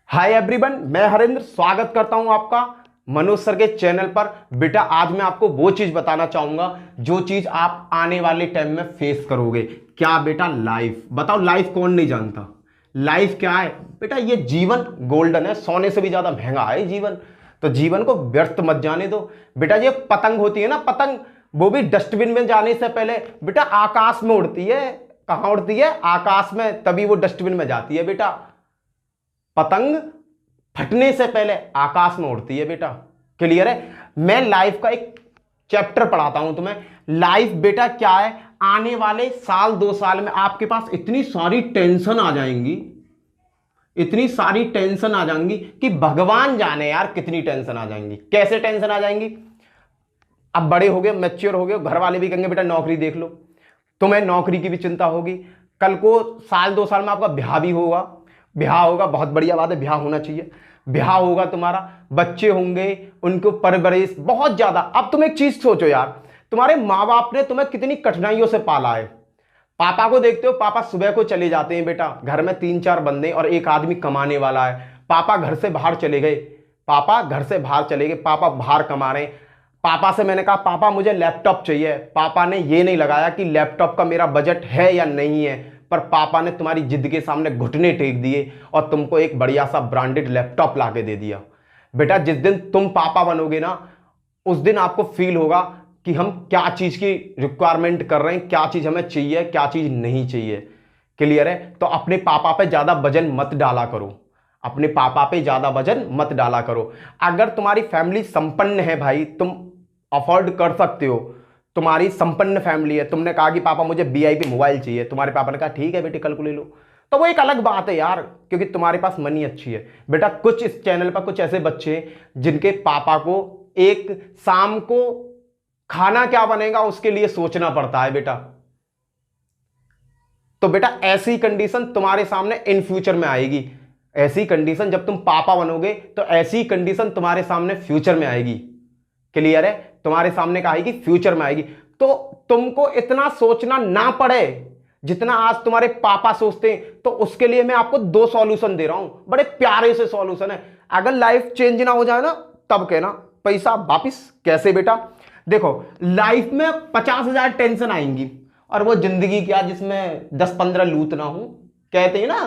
Hi everyone, मैं हरेंद्र स्वागत करता हूं आपका मनोज सर के चैनल पर। बेटा आज मैं आपको वो चीज बताना चाहूंगा जो चीज आप आने वाले टाइम में फेस करोगे। क्या बेटा? लाइफ। बताओ, लाइफ कौन नहीं जानता? लाइफ क्या है बेटा? ये जीवन गोल्डन है, सोने से भी ज्यादा महंगा है जीवन। तो जीवन को व्यर्थ मत जाने दो बेटा। ये पतंग होती है ना, पतंग, वो भी डस्टबिन में जाने से पहले बेटा आकाश में उड़ती है। कहां उड़ती है? आकाश में, तभी वो डस्टबिन में जाती है बेटा। पतंग फटने से पहले आकाश में उड़ती है बेटा। क्लियर है? मैं लाइफ का एक चैप्टर पढ़ाता हूं तुम्हें। लाइफ बेटा क्या है? आने वाले साल 2 साल में आपके पास इतनी सारी टेंशन आ जाएंगी, इतनी सारी टेंशन आ जाएंगी कि भगवान जाने यार कितनी टेंशन आ जाएंगी। कैसे टेंशन आ जाएंगी? अब बड़े हो गए, मैच्योर हो गए, घर वाले भी कहेंगे बेटा नौकरी देख लो। तुम्हें नौकरी की भी चिंता होगी। कल को साल 2 साल में आपका ब्याह भी होगा। ब्याह होगा, बहुत बढ़िया बात है, ब्याह होना चाहिए। ब्याह होगा, तुम्हारा बच्चे होंगे, उनको परवरिश बहुत ज्यादा। अब तुम एक चीज सोचो यार, तुम्हारे माँ बाप ने तुम्हें कितनी कठिनाइयों से पाला है। पापा को देखते हो, पापा सुबह को चले जाते हैं बेटा, घर में 3-4 बंदे और एक आदमी कमाने वाला है। पापा घर से बाहर चले गए, पापा घर से बाहर चले गए, पापा बाहर कमा रहे हैं। पापा से मैंने कहा पापा मुझे लैपटॉप चाहिए। पापा ने ये नहीं लगाया कि लैपटॉप का मेरा बजट है या नहीं है, पर पापा ने तुम्हारी जिद के सामने घुटने टेक दिए और तुमको एक बढ़िया सा ब्रांडेड लैपटॉप ला के दे दिया। बेटा जिस दिन तुम पापा बनोगे ना, उस दिन आपको फील होगा कि हम क्या चीज की रिक्वायरमेंट कर रहे हैं, क्या चीज हमें चाहिए, क्या चीज नहीं चाहिए। क्लियर है? तो अपने पापा पे ज्यादा वजन मत डाला करो, अपने पापा पे ज्यादा वजन मत डाला करो। अगर तुम्हारी फैमिली संपन्न है भाई, तुम अफोर्ड कर सकते हो, तुम्हारी संपन्न फैमिली है, तुमने कहा कि पापा मुझे वीआईपी मोबाइल चाहिए, तुम्हारे पापा ने कहा ठीक है बेटे कल को ले लो, तो वो एक अलग बात है यार, क्योंकि तुम्हारे पास मनी अच्छी है। बेटा कुछ इस चैनल पर कुछ ऐसे बच्चे हैं जिनके पापा को एक शाम को खाना क्या बनेगा उसके लिए सोचना पड़ता है बेटा। तो बेटा ऐसी कंडीशन तुम्हारे सामने इन फ्यूचर में आएगी। ऐसी कंडीशन जब तुम पापा बनोगे तो ऐसी कंडीशन तुम्हारे सामने फ्यूचर में आएगी। क्लियर है? तुम्हारे सामने का आएगी, फ्यूचर में आएगी। तो तुमको इतना सोचना ना पड़े जितना आज तुम्हारे पापा सोचते हैं। तो उसके लिए मैं आपको 2 सॉल्यूशन दे रहा हूं, बड़े प्यारे से सॉल्यूशन है। अगर लाइफ चेंज ना हो जाए ना, तब कहना पैसा वापिस। कैसे बेटा? देखो, लाइफ में 50,000 टेंशन आएंगी और वो जिंदगी क्या जिसमें 10-15 लूट ना हो। कहते हैं ना,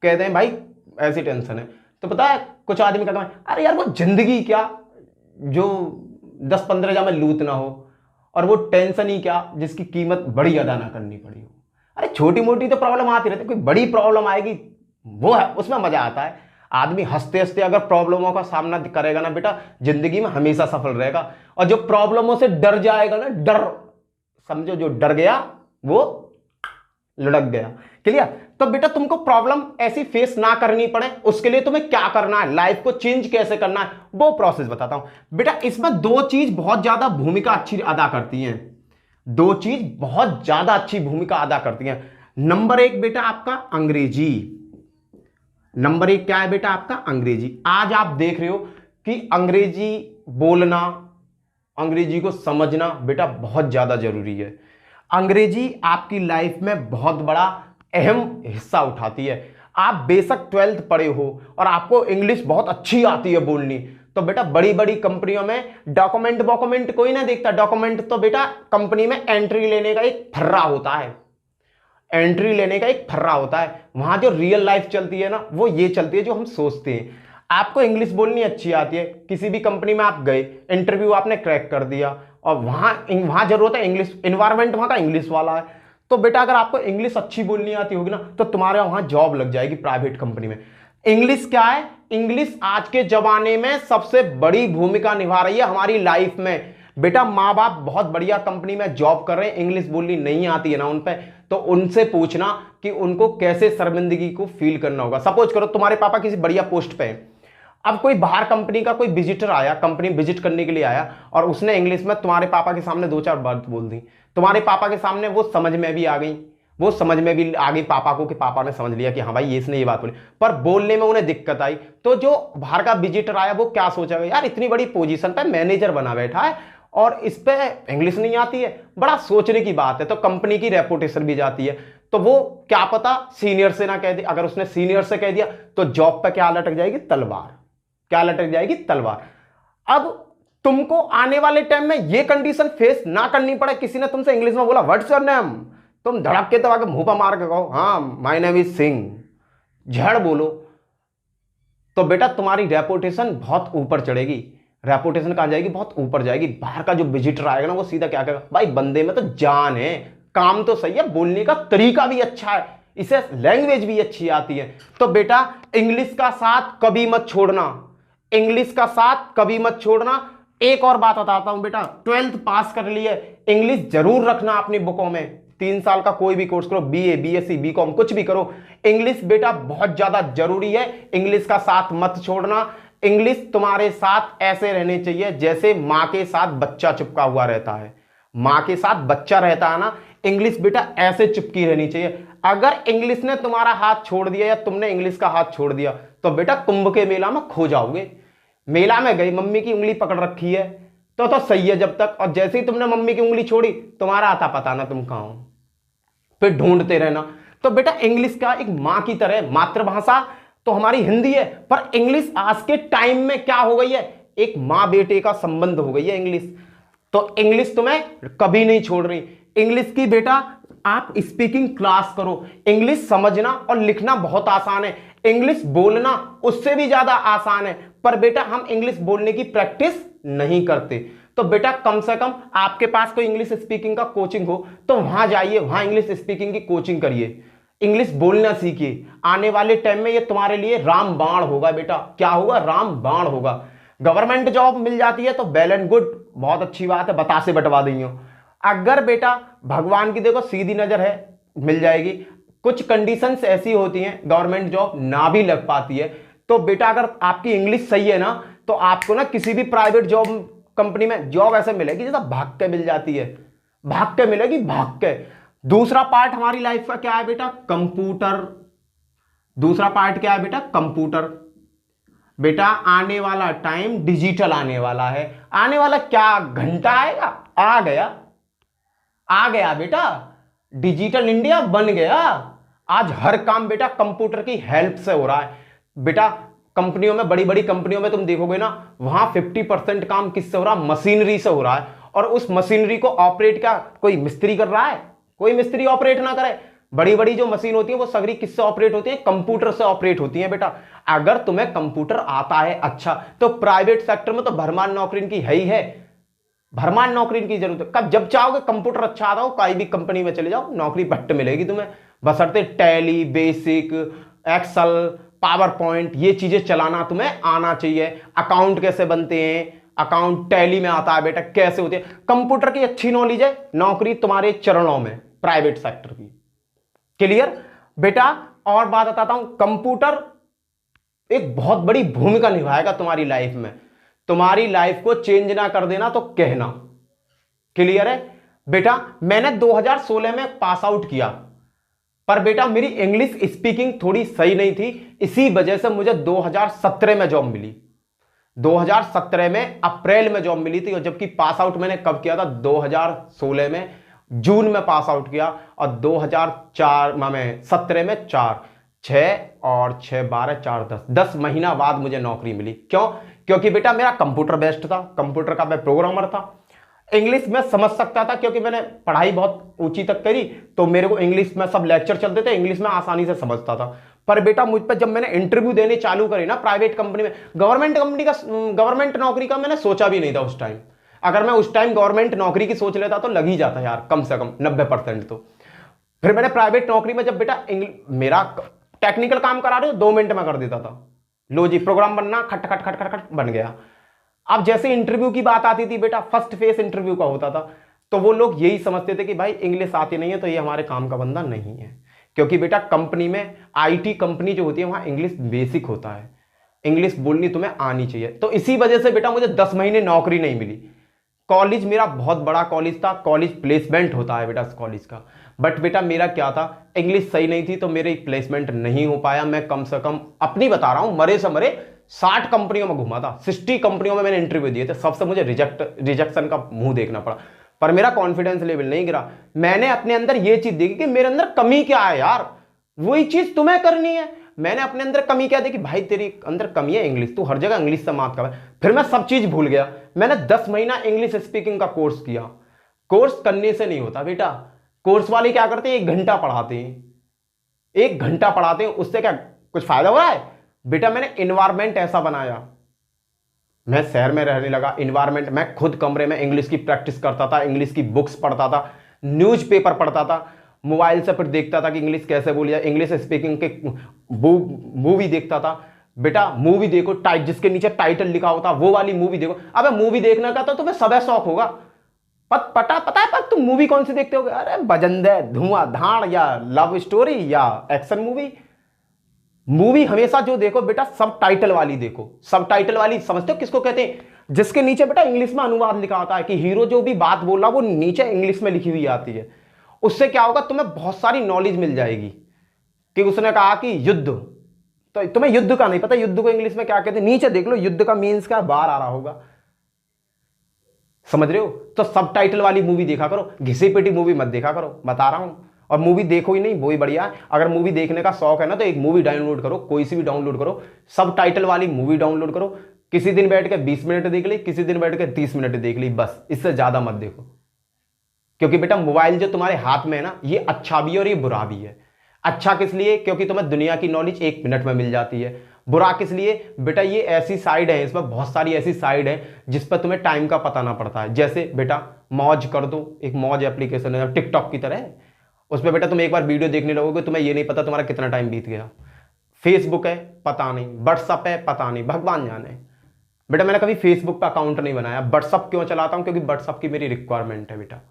कहते हैं भाई ऐसी टेंशन है। तो पता है कुछ आदमी कहते हैं अरे यार वो जिंदगी क्या जो 10-15 हजार में लूट ना हो, और वो टेंशन ही क्या जिसकी कीमत बड़ी अदा ना करनी पड़ी हो। अरे छोटी मोटी तो प्रॉब्लम आती रहती है, कोई बड़ी प्रॉब्लम आएगी वो है, उसमें मजा आता है। आदमी हंसते हंसते अगर प्रॉब्लमों का सामना करेगा ना बेटा, जिंदगी में हमेशा सफल रहेगा। और जो प्रॉब्लमों से डर जाएगा ना, डर समझो, जो डर गया वो लुढ़क गया। क्लियर? तो बेटा तुमको प्रॉब्लम ऐसी फेस ना करनी पड़े, उसके लिए तुम्हें क्या करना है, लाइफ को चेंज कैसे करना है, वो प्रोसेस बताता हूं बेटा। इसमें 2 चीज बहुत ज्यादा भूमिका अच्छी अदा करती हैं। 2 चीज बहुत ज्यादा अच्छी भूमिका अदा करती हैं। नंबर 1 बेटा आपका अंग्रेजी। नंबर 1 क्या है बेटा आपका? अंग्रेजी। आज आप देख रहे हो कि अंग्रेजी बोलना, अंग्रेजी को समझना बेटा बहुत ज्यादा जरूरी है। अंग्रेजी आपकी लाइफ में बहुत बड़ा अहम हिस्सा उठाती है। आप बेशक 12th पढ़े हो और आपको इंग्लिश बहुत अच्छी आती है बोलनी, तो बेटा बड़ी बड़ी कंपनियों में डॉक्यूमेंट कोई ना देखता। डॉक्यूमेंट तो बेटा कंपनी में एंट्री लेने का एक फर्रा होता है, एंट्री लेने का एक फर्रा होता है। वहां जो रियल लाइफ चलती है ना, वो ये चलती है जो हम सोचते हैं। आपको इंग्लिश बोलनी अच्छी आती है, किसी भी कंपनी में आप गए, इंटरव्यू आपने क्रैक कर दिया, और वहां जरूरत है इंग्लिश, इन्वायरमेंट वहां का इंग्लिश वाला है, तो बेटा अगर आपको इंग्लिश अच्छी बोलनी आती होगी ना, तो तुम्हारे वहां जॉब लग जाएगी प्राइवेट कंपनी में। इंग्लिश क्या है? इंग्लिश आज के जमाने में सबसे बड़ी भूमिका निभा रही है हमारी लाइफ में। बेटा माँ बाप बहुत बढ़िया कंपनी में जॉब कर रहे हैं, इंग्लिश बोलनी नहीं आती है ना उन पे, तो उनसे पूछना कि उनको कैसे शर्मिंदगी को फील करना होगा। सपोज करो तुम्हारे पापा किसी बढ़िया पोस्ट पे हैं, अब कोई बाहर कंपनी का कोई विजिटर आया, कंपनी विजिट करने के लिए आया, और उसने इंग्लिश में तुम्हारे पापा के सामने 2-4 बात बोल दी। तुम्हारे पापा के सामने वो समझ में भी आ गई, वो समझ में भी आ गई पापा को, कि पापा ने समझ लिया कि हाँ भाई ये इसने ये बात बोली, पर बोलने में उन्हें दिक्कत आई। तो जो बाहर का विजिटर आया वो क्या सोचेगा, यार इतनी बड़ी पोजीशन पे मैनेजर बना बैठा है और इस पे इंग्लिश नहीं आती है, बड़ा सोचने की बात है। तो कंपनी की रेपुटेशन भी जाती है। तो वो क्या पता सीनियर से ना कह दे, अगर उसने सीनियर से कह दिया तो जॉब पे क्या लटक जाएगी, तलवार। क्या लटक जाएगी, तलवार। अब तुमको आने वाले टाइम में ये कंडीशन फेस ना करनी पड़े, किसी ने तुमसे इंग्लिश में बोला व्हाट्स योर नेम, तुम धड़क के दबा के मुंह पर मार के कहो हाँ माय नेम इज सिंह, झड़ बोलो, तो बेटा तुम्हारी रेपुटेशन बहुत ऊपर चढ़ेगी। रेपुटेशन कहां जाएगी, बहुत ऊपर जाएगी। बाहर का जो विजिटर आएगा ना वो सीधा क्या कहेगा, भाई बंदे में तो जान है, काम तो सही है, बोलने का तरीका भी अच्छा है, इसे लैंग्वेज भी अच्छी आती है। तो बेटा इंग्लिश का साथ कभी मत छोड़ना, इंग्लिश का साथ कभी मत छोड़ना। एक और बात बताता हूं बेटा, 12th पास कर लिए, इंग्लिश जरूर रखना अपनी बुकों में। 3 साल का कोई भी कोर्स करो, बीए, बीएससी, बीकॉम, कुछ भी करो, इंग्लिश बेटा बहुत ज्यादा जरूरी है, इंग्लिश का साथ मत छोड़ना। इंग्लिश तुम्हारे साथ ऐसे रहने चाहिए जैसे मां के साथ बच्चा चिपका हुआ रहता है। मां के साथ बच्चा रहता है ना, इंग्लिश बेटा ऐसे चिपकी रहनी चाहिए। अगर इंग्लिश ने तुम्हारा हाथ छोड़ दिया या तुमने इंग्लिश का हाथ छोड़ दिया तो बेटा कुंभ के मेला में खो जाओगे। मेला में गई, मम्मी की उंगली पकड़ रखी है तो सही है जब तक, और जैसे ही तुमने मम्मी की उंगली छोड़ी तुम्हारा आता पता ना तुम कहां हो, फिर ढूंढते रहना। तो बेटा इंग्लिश का एक मां की तरह, मातृभाषा तो हमारी हिंदी है, पर इंग्लिश आज के टाइम में क्या हो गई है, एक मां बेटे का संबंध हो गई है इंग्लिश। तो इंग्लिश तुम्हें कभी नहीं छोड़ रही। इंग्लिश की बेटा आप स्पीकिंग क्लास करो। इंग्लिश समझना और लिखना बहुत आसान है, इंग्लिश बोलना उससे भी ज्यादा आसान है, पर बेटा हम इंग्लिश बोलने की प्रैक्टिस नहीं करते। तो बेटा कम से कम आपके पास कोई इंग्लिश स्पीकिंग का कोचिंग हो तो वहां जाइए, वहां इंग्लिश स्पीकिंग की कोचिंग करिए, इंग्लिश बोलना सीखिए। आने वाले टाइम में ये तुम्हारे लिए रामबाण होगा बेटा। क्या होगा, रामबाण होगा। गवर्नमेंट जॉब मिल जाती है तो वेल एंड गुड, बहुत अच्छी बात है, बतासे बटवा देंगे। अगर बेटा भगवान की देखो सीधी नजर है, मिल जाएगी। कुछ कंडीशंस ऐसी होती हैं गवर्नमेंट जॉब ना भी लग पाती है, तो बेटा अगर आपकी इंग्लिश सही है ना तो आपको ना किसी भी प्राइवेट जॉब कंपनी में जॉब ऐसे मिलेगी जैसा भाग के मिल जाती है, भाग के मिलेगी, भाग के। दूसरा पार्ट हमारी लाइफ का क्या है बेटा, कंप्यूटर। दूसरा पार्ट क्या है बेटा, कंप्यूटर। बेटा आने वाला टाइम डिजिटल आने वाला है। आने वाला क्या घंटा आएगा, आ गया, आ गया बेटा, डिजिटल इंडिया बन गया। आज हर काम बेटा कंप्यूटर की हेल्प से हो रहा है बेटा। कंपनियों में, बड़ी बड़ी कंपनियों में तुम देखोगे ना, वहां 50% काम किससे हो रहा है, मशीनरी से हो रहा है। और उस मशीनरी को ऑपरेट क्या कोई मिस्त्री कर रहा है, कोई मिस्त्री ऑपरेट ना करे। बड़ी बड़ी जो मशीन होती है वो सगरी किससे ऑपरेट होती है, कंप्यूटर से ऑपरेट होती है बेटा। अगर तुम्हें कंप्यूटर आता है अच्छा, तो प्राइवेट सेक्टर में तो भरमार नौकरी की है ही है, भरमार नौकरी की जरूरत है। कब जब चाहोगे कंप्यूटर अच्छा आता हो, कोई भी कंपनी में चले जाओ, नौकरी पट्ट मिलेगी तुम्हें, बशर्ते Tally, basic, Excel, PowerPoint ये चीजें चलाना तुम्हें आना चाहिए। अकाउंट कैसे बनते हैं, अकाउंट टैली में आता है बेटा, कैसे होते हैं, कंप्यूटर की अच्छी नॉलेज है, नौकरी तुम्हारे चरणों में प्राइवेट सेक्टर की। क्लियर बेटा। और बात बताता हूं, कंप्यूटर एक बहुत बड़ी भूमिका निभाएगा तुम्हारी लाइफ में, तुम्हारी लाइफ को चेंज ना कर देना तो कहना। क्लियर है बेटा। मैंने 2016 में पास आउट किया, पर बेटा मेरी इंग्लिश स्पीकिंग थोड़ी सही नहीं थी, इसी वजह से मुझे 2017 में जॉब मिली। 2017 में अप्रैल में जॉब मिली थी, और जबकि पास आउट मैंने कब किया था, 2016 में जून में पास आउट किया, और 2017 में 6 और 6 12 4 10 महीना बाद मुझे नौकरी मिली। क्यों, क्योंकि बेटा मेरा कंप्यूटर बेस्ड था, कंप्यूटर का मैं प्रोग्रामर था, इंग्लिश में समझ सकता था क्योंकि मैंने पढ़ाई बहुत ऊंची तक करी, तो मेरे को इंग्लिश में सब लेक्चर चलते थे, इंग्लिश में आसानी से समझता था। पर बेटा मुझ पर जब मैंने इंटरव्यू देने चालू करे ना प्राइवेट कंपनी में, गवर्नमेंट नौकरी का मैंने सोचा भी नहीं था उस टाइम। अगर मैं उस टाइम गवर्नमेंट नौकरी की सोच लेता तो लग ही जाता यार, कम से कम 90%। तो फिर मैंने प्राइवेट नौकरी में जब बेटा मेरा टेक्निकल काम करा रहे हो 2 मिनट में कर देता था, लो जी प्रोग्राम बनना, खट खट खट खट खट बन गया। अब जैसे इंटरव्यू की बात आती थी बेटा, फर्स्ट फेस इंटरव्यू का होता था, तो वो लोग यही समझते थे कि भाई इंग्लिश आती नहीं है तो ये हमारे काम का बंदा नहीं है। क्योंकि बेटा कंपनी में, आईटी कंपनी जो होती है वहां इंग्लिश बेसिक होता है, इंग्लिश बोलनी तुम्हें आनी चाहिए। तो इसी वजह से बेटा मुझे 10 महीने नौकरी नहीं मिली। कॉलेज मेरा बहुत बड़ा कॉलेज था, कॉलेज प्लेसमेंट होता है बेटा इस कॉलेज का, बट बेटा मेरा क्या था, इंग्लिश सही नहीं थी तो मेरी प्लेसमेंट नहीं हो पाया। मैं कम से कम अपनी बता रहा हूं, मरे से मरे 60 कंपनियों में घुमा था, 60 कंपनियों में मैंने इंटरव्यू दिए थे, सबसे मुझे रिजेक्शन का मुंह देखना पड़ा। पर मेरा कॉन्फिडेंस लेवल नहीं गिरा। मैंने अपने अंदर ये चीज देखी कि मेरे अंदर कमी क्या है यार, वही चीज तुम्हें करनी है। मैंने अपने अंदर कमी क्या देखी, भाई तेरी अंदर कमी है इंग्लिश, तू हर जगह इंग्लिश से मात कर। फिर मैं सब चीज भूल गया। मैंने 10 महीना इंग्लिश स्पीकिंग का कोर्स किया। कोर्स करने से नहीं होता बेटा, कोर्स वाले क्या करते हैं, 1 घंटा पढ़ाते हैं, 1 घंटा पढ़ाते हैं, उससे क्या कुछ फायदा हो रहा है बेटा? मैंने इन्वायरमेंट ऐसा बनाया, मैं शहर में रहने लगा, इन्वायरमेंट, मैं खुद कमरे में इंग्लिश की प्रैक्टिस करता था, इंग्लिश की बुक्स पढ़ता था, न्यूज़पेपर पढ़ता था, मोबाइल से फिर देखता था कि इंग्लिश कैसे बोली जाए, इंग्लिश स्पीकिंग के मूवी देखता था। बेटा मूवी देखो, जिसके नीचे टाइटल लिखा होता वो वाली मूवी देखो। अबे मूवी देखने का तो तुम्हें सबे शौक होगा, पता है, पर तुम मूवी कौन सी देखते होगे? अरे बजंदे, धुआंधार, या लव स्टोरी, या एक्शन मूवी। मूवी हमेशा जो देखो बेटा सब टाइटल वाली देखो। सब टाइटल वाली समझते हो किसको कहते हैं? जिसके नीचे बेटा इंग्लिश में अनुवाद लिखा होता है कि हीरो जो भी बात बोल रहा वो नीचे इंग्लिश में लिखी हुई आती है। उससे क्या होगा, तुम्हें बहुत सारी नॉलेज मिल जाएगी। कि उसने कहा कि युद्ध, तो तुम्हें युद्ध का नहीं पता, युद्ध को इंग्लिश में क्या कहते हैं, नीचे देख लो युद्ध का मीन्स क्या, बाहर आ रहा होगा। समझ रहे हो? तो सब टाइटल वाली मूवी देखा करो, घिसी पिटी मूवी मत देखा करो, बता रहा हूं। और मूवी देखो ही नहीं, वो ही बढ़िया है। अगर मूवी देखने का शौक है ना तो एक मूवी डाउनलोड करो, कोई सी भी डाउनलोड करो, सब टाइटल वाली मूवी डाउनलोड करो। किसी दिन बैठ के 20 मिनट देख ली, किसी दिन बैठ के 30 मिनट देख ली, बस, इससे ज्यादा मत देखो। क्योंकि बेटा मोबाइल जो तुम्हारे हाथ में है ना, ये अच्छा भी है और ये बुरा भी है। अच्छा किस लिए? क्योंकि तुम्हें दुनिया की नॉलेज 1 मिनट में मिल जाती है। बुरा किस लिए? बेटा ये ऐसी साइड है, इसमें बहुत सारी ऐसी साइड है जिस पर तुम्हें टाइम का पता ना पड़ता है। जैसे बेटा मौज कर दो, एक मौज एप्लीकेशन है टिकटॉक की तरह, उसमें बेटा तुम एक बार वीडियो देखने लगोगे, तुम्हें ये नहीं पता तुम्हारा कितना टाइम बीत गया। फेसबुक है, पता नहीं, व्हाट्सअप है, पता नहीं, भगवान जाने। बेटा मैंने कभी फेसबुक पर अकाउंट नहीं बनाया। व्हाट्सअप क्यों चलाता हूं? क्योंकि व्हाट्सअप की मेरी रिक्वायरमेंट है बेटा।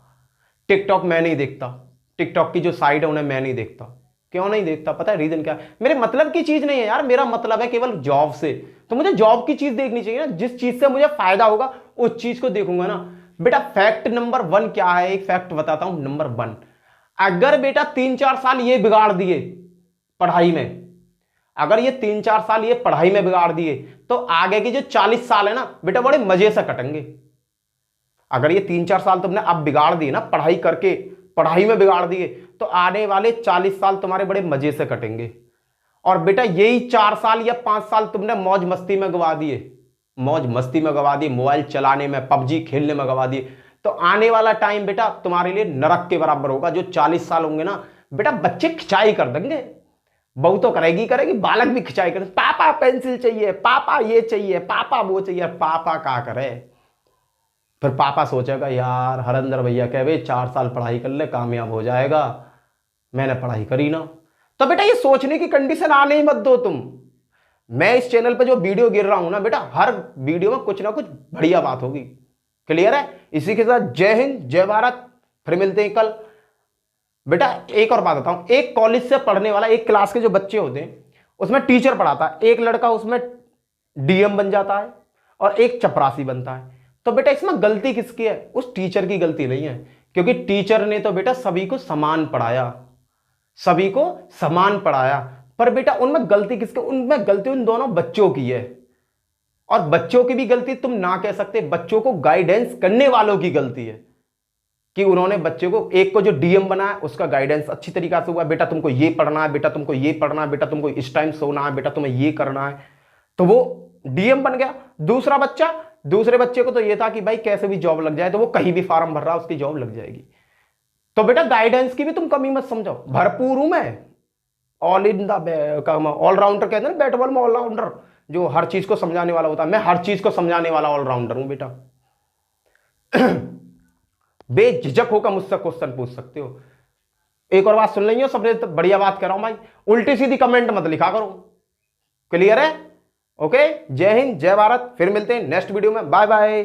टिकटॉक मैं नहीं देखता, टिकटॉक की जो साइड है उन्हें मैं नहीं देखता। क्यों नहीं देखता? पता है रीजन क्या है? मेरे मतलब की चीज नहीं है यार, मेरा मतलब है केवल जॉब से। तो मुझे जॉब की चीज देखनी चाहिए ना, जिस चीज से मुझे फायदा होगा उस चीज को देखूंगा ना। बेटा फैक्ट नंबर 1 क्या है, एक फैक्ट बताता हूं। नंबर 1, अगर बेटा 3-4 साल ये बिगाड़ दिए पढ़ाई में, अगर ये 3-4 साल ये पढ़ाई में बिगाड़ दिए, तो आगे के जो 40 साल है ना बेटा बड़े मजे से कटेंगे। अगर ये 3-4 साल तुमने अब बिगाड़ दिए ना, पढ़ाई करके पढ़ाई में बिगाड़ दिए, तो आने वाले 40 साल तुम्हारे बड़े मजे से कटेंगे। और बेटा यही 4 साल या 5 साल तुमने मौज मस्ती में गवा दिए, मौज मस्ती में गवा दिए, मोबाइल चलाने में, पबजी खेलने में गवा दिए, तो आने वाला टाइम बेटा तुम्हारे लिए नरक के बराबर होगा। जो 40 साल होंगे ना बेटा, बच्चे खिंचाई कर देंगे। बहू तो करेगी, बालक भी खिंचाई करे, पापा पेंसिल चाहिए, पापा ये चाहिए, पापा वो चाहिए। पापा क्या करे? फिर पापा सोचेगा यार हरेंद्र भैया कह भाई 4 साल पढ़ाई कर ले, कामयाब हो जाएगा, मैंने पढ़ाई करी ना। तो बेटा ये सोचने की कंडीशन आने ही मत दो तुम। मैं इस चैनल पे जो वीडियो गिर रहा हूं ना बेटा, हर वीडियो में कुछ ना कुछ बढ़िया बात होगी। क्लियर है? इसी के साथ जय हिंद, जय भारत, फिर मिलते हैं कल। बेटा एक और बात बताऊं, एक कॉलेज से पढ़ने वाला, एक क्लास के जो बच्चे होते हैं उसमें टीचर पढ़ाता है, एक लड़का उसमें डीएम बन जाता है और एक चपरासी बनता है। तो बेटा इसमें गलती किसकी है? उस टीचर की गलती नहीं है, क्योंकि टीचर ने तो बेटा सभी को समान पढ़ाया, सभी को समान पढ़ाया। पर बेटा उनमें गलती किसकी? उनमें गलती उन दोनों बच्चों की है। और बच्चों की भी गलती तुम ना कह सकते, बच्चों को गाइडेंस करने वालों की गलती है कि उन्होंने बच्चे को, एक को जो डीएम बनाया उसका गाइडेंस अच्छी तरीका से हुआ, बेटा तुमको ये पढ़ना है, बेटा तुमको ये पढ़ना है, बेटा तुमको इस टाइम सोना है, बेटा तुम्हें ये करना है, तो वो डीएम बन गया। दूसरे बच्चे को तो ये था कि भाई कैसे भी जॉब लग जाए, तो वो कहीं भी फार्म भर रहा उसकी जॉब लग जाएगी। तो बेटा गाइडेंस की भी तुम कमी मत समझो, भरपूर हूं मैं, ऑल इन द ऑलराउंडर कहते हैं ना, बैट बॉल में ऑलराउंडर, जो हर चीज को समझाने वाला होता है, मैं हर चीज को समझाने वाला ऑलराउंडर हूं बेटा। बेझिझक होकर मुझसे क्वेश्चन पूछ सकते हो। एक और बात सुन लेंगे, सबसे बढ़िया बात कह रहा हूं भाई, उल्टी सीधी कमेंट मत लिखा करो। क्लियर है? ओके, जय हिंद, जय भारत, फिर मिलते हैं नेक्स्ट वीडियो में। Bye bye.